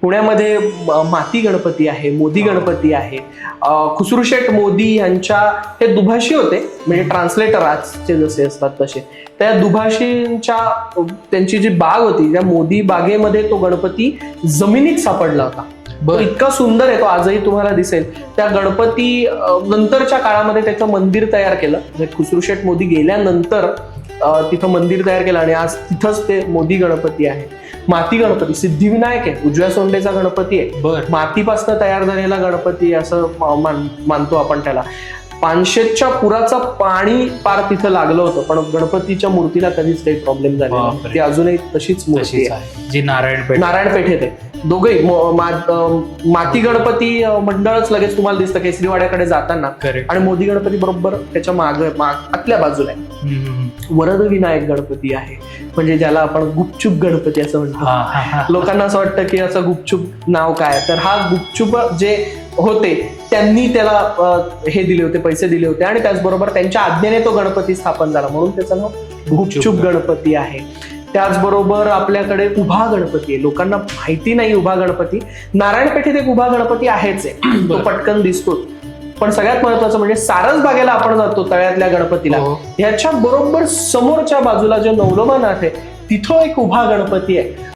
पुण्यामध्ये माती गणपती आहे, मोदी गणपती आहे. खुसरूशेठ मोदी यांच्या हे दुभाषी होते, म्हणजे ट्रान्सलेटर आजचे जसे असतात तसे. त्या दुभाषींच्या त्यांची जी बाग होती त्या मोदी बागेमध्ये तो गणपती जमिनीत सापडला होता. तो इतका सुंदर आहे, तो आजही तुम्हाला दिसेल. त्या गणपती नंतरच्या काळामध्ये त्याचं मंदिर तयार केलं. खुसरूशेठ मोदी गेल्यानंतर तिथं मंदिर तयार केलं आणि आज तिथंच ते मोदी गणपती आहे. माती गणपती सिद्धिविनायक आहे, उजव्या सोंडेचा गणपती आहे. मातीपासून तयार झालेला गणपती असं मानतो आपण त्याला. पानशेतच्या पुराचं पाणी पार तिथं लागलं होतं, पण गणपतीच्या मूर्तीला कधीच काही प्रॉब्लेम झाला. ती अजूनही तशीच मूर्ती आहे जी नारायणपेठेत आहे. दोघेही माती गणपती मंडळच लगेच तुम्हाला दिसतं केसरीवाड्याकडे जाताना, आणि मोदी गणपती बरोबर त्याच्या आतल्या बाजूला आहे. वरद विनायक गणपती आहे, म्हणजे ज्याला आपण गुपचूप गणपती असं म्हणतो. लोकांना असं वाटतं की असं गुपचूप नाव काय, तर हा गुपचूप जे होते त्यांनी त्याला हे दिले होते, पैसे दिले होते, आणि त्याचबरोबर त्यांच्या आज्ञेने तो गणपती स्थापन झाला, म्हणून त्याचं नाव गुपचूप गणपती आहे. त्याचबरोबर आपल्याकडे उभा गणपती आहे. लोकांना माहिती नाही उभा गणपती. नारायणपेठेत एक उभा गणपती आहेच आहे, तो पटकन दिसतो. पण सगळ्यात महत्वाचं म्हणजे सारसबागेला आपण जातो तळ्यातल्या गणपतीला, ह्याच्या बरोबर समोरच्या बाजूला जे नवलोबानाथ आहे तिथं एक उभा गणपती आहे.